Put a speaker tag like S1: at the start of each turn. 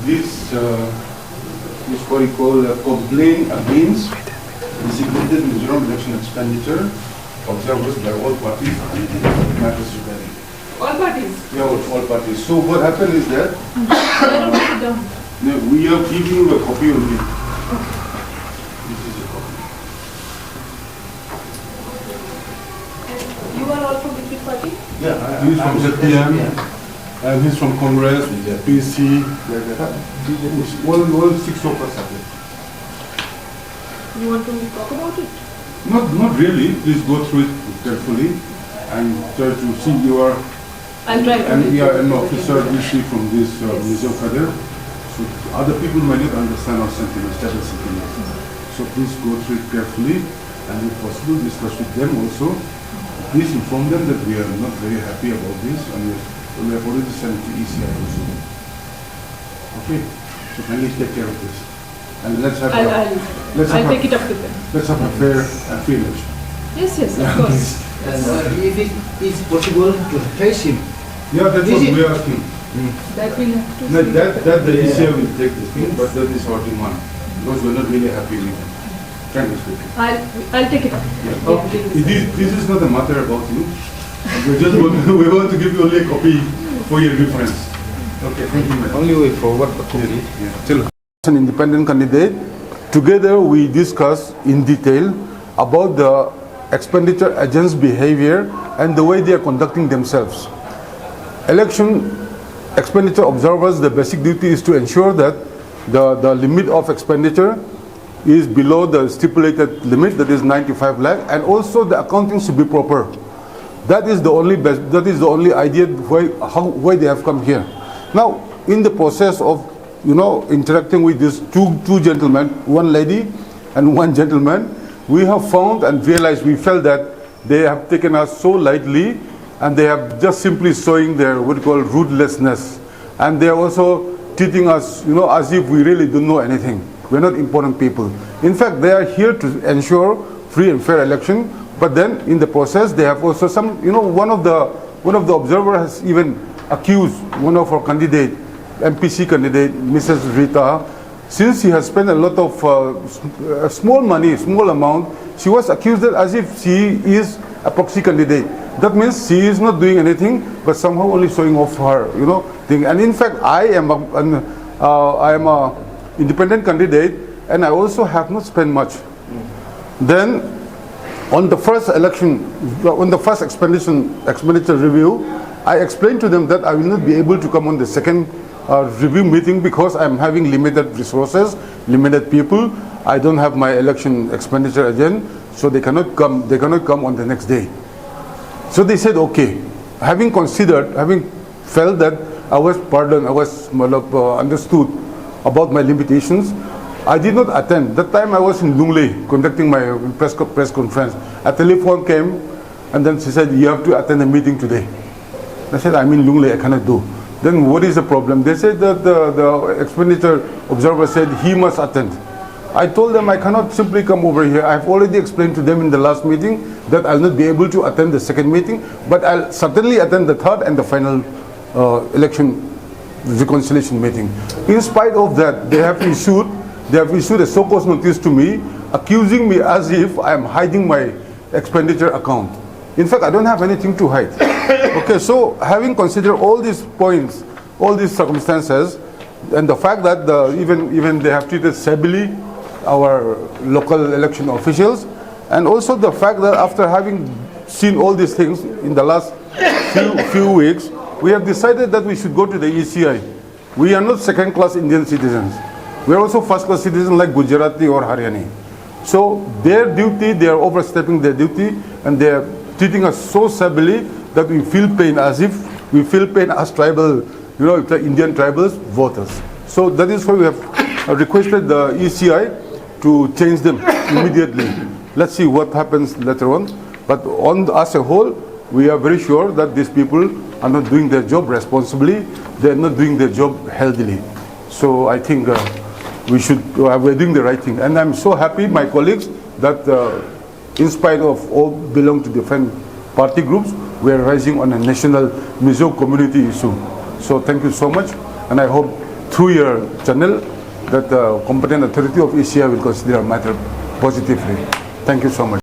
S1: this is what we call a complaint against designated Mizoram election expenditure observers by all parties and matters regarding.
S2: All parties?
S1: Yeah, all parties. So what happened is that we are giving you a copy only. This is a copy.
S2: You are all from which party?
S1: Yeah,
S3: He's from ZPM, and he's from Congress, PC.
S1: All 6 of us are there.
S2: You want to talk about it?
S1: Not really. Please go through it carefully and try to see your.
S2: I'll try to.
S1: And we are an officer issue from this museum further. So other people might not understand our sentiments, that is sentiments. So please go through it carefully and if possible discuss with them also. Please inform them that we are not very happy about this and we have already sent to ECI also. Okay? So kindly take care of this. And let's have
S2: I'll take it up with them.
S1: let's have a fair and free election.
S2: Yes, of course.
S4: And if it is possible to trace him.
S1: Yeah, that's what we are asking.
S2: That will have to
S1: No,
S2: see.
S1: that the ECI will take this thing, but that is our demand. Because we're not really happy with it. Frankly speaking.
S2: I'll take it up.
S1: This is not a matter about you. We want to give you only a copy for your reference. Okay, thank you, madam.
S4: Only way forward the copy.
S1: An independent candidate. Together we discuss in detail about the expenditure agents' behavior and the way they are conducting themselves. Election expenditure observers, the basic duty is to ensure that the limit of expenditure is below the stipulated limit, that is 95 lakh, and also the accounting should be proper. That is the only idea why they have come here. Now, in the process of interacting with these two gentlemen, one lady and one gentleman, we have found and realized, we felt that they have taken us so lightly and they have just simply showing their what we call ruthlessness, and they are also treating us as if we really don't know anything. We're not important people. In fact, they are here to ensure free and fair election, but then in the process they have also some, one of the observers has even accused one of our candidate, MPC candidate, Mrs. Rita, since she has spent a lot of small money, small amount, she was accused as if she is a proxy candidate. That means she is not doing anything, but somehow only showing off her, thing. And in fact, I am a independent candidate, and I also have not spent much. Then, on the first election, on the first expenditure review, I explained to them that I will not be able to come on the second review meeting because I'm having limited resources, limited people. I don't have my election expenditure agent, so they cannot come. They cannot come on the next day. So they said, okay. Having considered, having felt that I was pardoned, I was understood about my limitations, I did not attend. That time I was in Lunglei conducting my press conference. A telephone came, and then she said, you have to attend a meeting today. I said, I'm in Lunglei, I cannot do. Then what is the problem? They said that the expenditure observer said he must attend. I told them I cannot simply come over here. I've already explained to them in the last meeting that I'll not be able to attend the second meeting, but I'll certainly attend the third and the final election reconciliation meeting. In spite of that, they have issued a so-called notice to me, accusing me as if I am hiding my expenditure account. In fact, I don't have anything to hide. Okay, so having considered all these points, all these circumstances, and the fact that even they have treated shabbily our local election officials, and also the fact that after having seen all these things in the last few weeks, we have decided that we should go to the ECI. We are not second-class Indian citizens. We are also first-class citizens like Gujarati or Haryani. So their duty, they are overstepping their duty, and they are treating us so shabbily that we feel pain, as if we feel pain as tribal, the Indian tribals voters. So that is why we have requested the ECI to change them immediately. Let's see what happens later on. But as a whole, we are very sure that these people are not doing their job responsibly. They are not doing their job healthily. So I think we're doing the right thing. And I'm so happy, my colleagues, that in spite of all belong to different party groups, we are rising on a national Mizo community issue. So thank you so much, and I hope through your channel, that the competent authority of Asia will consider our matter positively. Thank you so much.